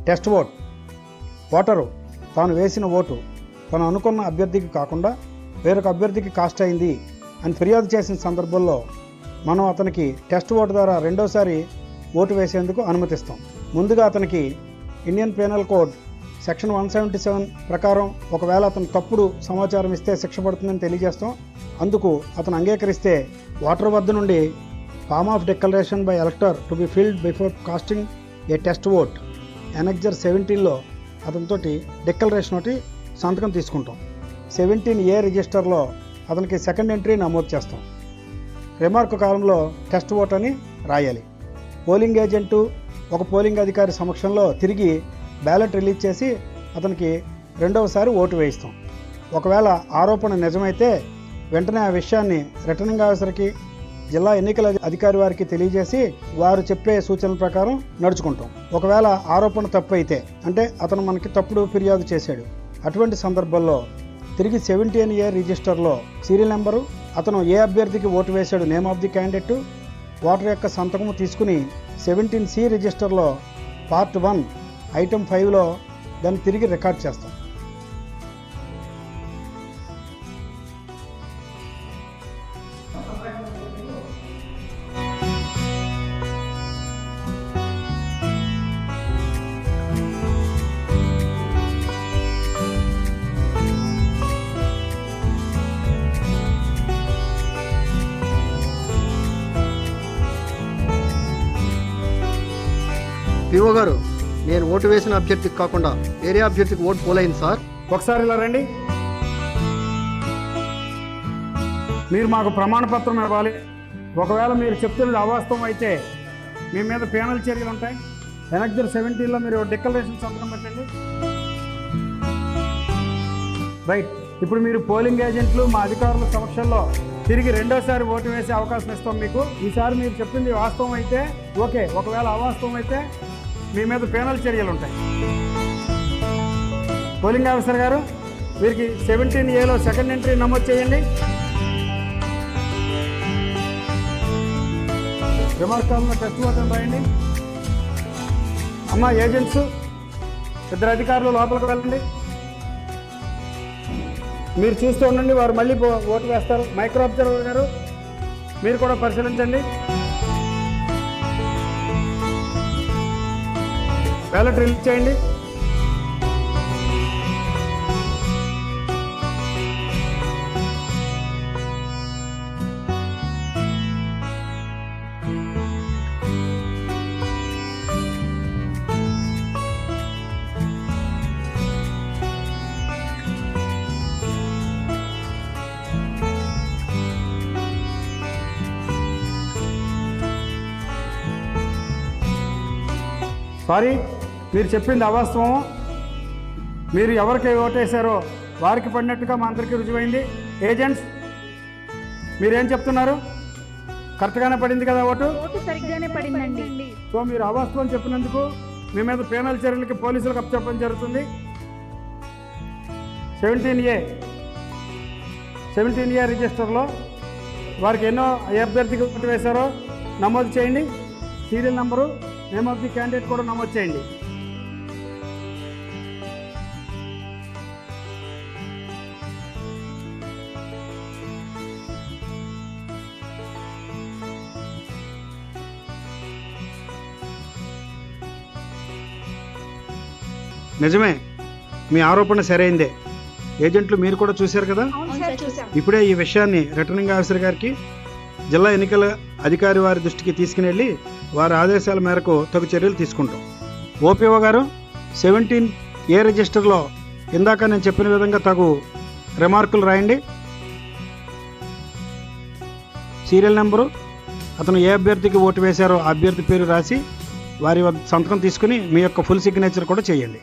Test voter తాను వేసిన vote తను అనుకున్న అభ్యర్థికి కాకుండా వేరొక అభ్యర్థికి కాస్ట్ అయింది అని ఫిర్యాదు చేసిన సందర్భంలో మనం అతనికి టెస్ట్ ఓటు ద్వారా రెండోసారి ఓటు వేసేందుకు అనుమతిస్తాం. ముందుగా అతనికి ఇండియన్ పీనల్ కోడ్ సెక్షన్ 177 ప్రకారం ఒకవేళ అతను తప్పుడు సమాచారం ఇస్తే శిక్ష పడుతుందని తెలియజేస్తాం. అందుకు అతను అంగీకరిస్తే ఓటర్ వద్ద నుండి form of declaration by elector to be filled before casting a test vote annexure 17లో అతనితోటి డిక్లరేషన్ ఒకటి సంతకం తీసుకుంటాం. 17A రిజిస్టర్లో అతనికి సెకండ్ ఎంట్రీ నమోదు చేస్తాం. రిమార్క్ కాలంలో టెస్ట్ ఓట్ అని రాయాలి. పోలింగ్ ఏజెంటు ఒక పోలింగ్ అధికారి సమక్షంలో తిరిగి బ్యాలెట్ రిలీజ్ చేసి అతనికి రెండవసారి ఓటు వేయిస్తాం. ఒకవేళ ఆరోపణ నిజమైతే వెంటనే ఆ విషయాన్ని రిటర్నింగ్ ఆఫీసర్కి జిల్లా ఎన్నికల అధికారి వారికి తెలియజేసి వారు చెప్పే సూచనల ప్రకారం నడుచుకుంటాం. ఒకవేళ ఆరోపణ తప్పు అయితే అంటే అతను మనకి తప్పుడు ఫిర్యాదు చేశాడు, అటువంటి సందర్భంలో తిరిగి 17A రిజిస్టర్లో సీరియల్ నెంబరు, అతను ఏ అభ్యర్థికి ఓటు వేశాడు, name of the candidate, voter యొక్క సంతకము తీసుకుని 17C రిజిస్టర్లో పార్ట్ 1 ఐటమ్ 5లో దాన్ని తిరిగి రికార్డ్ చేస్తాం. పిఓ గారు, నేను ఓటు వేసిన అభ్యర్థికి కాకుండా వేరే అభ్యర్థికి ఓటు పోలైంది సార్. ఒకసారి ఇలా రండి. మీరు మాకు ప్రమాణ పత్రం ఇవ్వాలి. ఒకవేళ మీరు చెప్తున్నది అవాస్తవం అయితే మీ మీద పీనల్ చర్యలు ఉంటాయి. ఎనెక్జర్ 17లో మీరు డిక్లరేషన్ సంతకం పెట్టండి. రైట్. ఇప్పుడు మీరు పోలింగ్ ఏజెంట్లు మా అధికారుల సమక్షంలో తిరిగి రెండోసారి ఓటు వేసే అవకాశం ఇస్తాం మీకు. ఈసారి మీరు చెప్పింది వాస్తవం అయితే ఓకే, ఒకవేళ అవాస్తవం అయితే మీ మీద పీనల్ చర్యలు ఉంటాయి. పోలింగ్ ఆఫీసర్ గారు, వీరికి 17Aలో సెకండ్ ఎంట్రీ నమోదు చేయండి. రిమార్క్ కాలంలో టెస్ట్ ఓటు రాయండి. అమ్మ ఏజెంట్స్, ఇద్దరు అధికారులు లోపలికి వెళ్ళండి. మీరు చూస్తూ ఉండండి, వారు మళ్ళీ ఓటు వేస్తారు. మైక్రో అబ్జర్వర్ గారు, మీరు కూడా పరిశీలించండి. బ్యాలెట్ రిలీజ్ చేయండి. సారీ, మీరు చెప్పింది అవాస్తవం. మీరు ఎవరికి ఓటేశారో వారికి పడినట్టుగా మా అందరికీ రుజువైంది. ఏజెంట్స్, మీరేం చెప్తున్నారు? కరెక్ట్గానే పడింది కదా ఓటు? సరిగ్గానే పడిందండి. సో మీరు అవాస్తవం చెప్పినందుకు మీ మీద పీనల్ చర్యలకి పోలీసులకు అప్పచెప్పడం జరుగుతుంది. 17A రిజిస్టర్లో వారికి ఎన్నో అభ్యర్థికి ఓటు వేశారో నమోదు చేయండి. Serial number, name of the candidate కూడా నమోదు చేయండి. నిజమే, మీ ఆరోపణ సరైందే. ఏజెంట్లు మీరు కూడా చూశారు కదా. ఇప్పుడే ఈ విషయాన్ని రిటర్నింగ్ ఆఫీసర్ గారికి, జిల్లా ఎన్నికల అధికారి వారి దృష్టికి తీసుకుని వెళ్ళి వారి ఆదేశాల మేరకు తగు చర్యలు తీసుకుంటాం. ఓపీఓ గారు, 17A రిజిస్టర్లో ఇందాక నేను చెప్పిన విధంగా తగు రిమార్కులు రాయండి. సీరియల్ నెంబరు, అతను ఏ అభ్యర్థికి ఓటు వేశారో ఆ అభ్యర్థి పేరు రాసి వారి సంతకం తీసుకుని మీ యొక్క ఫుల్ సిగ్నేచర్ కూడా చేయండి.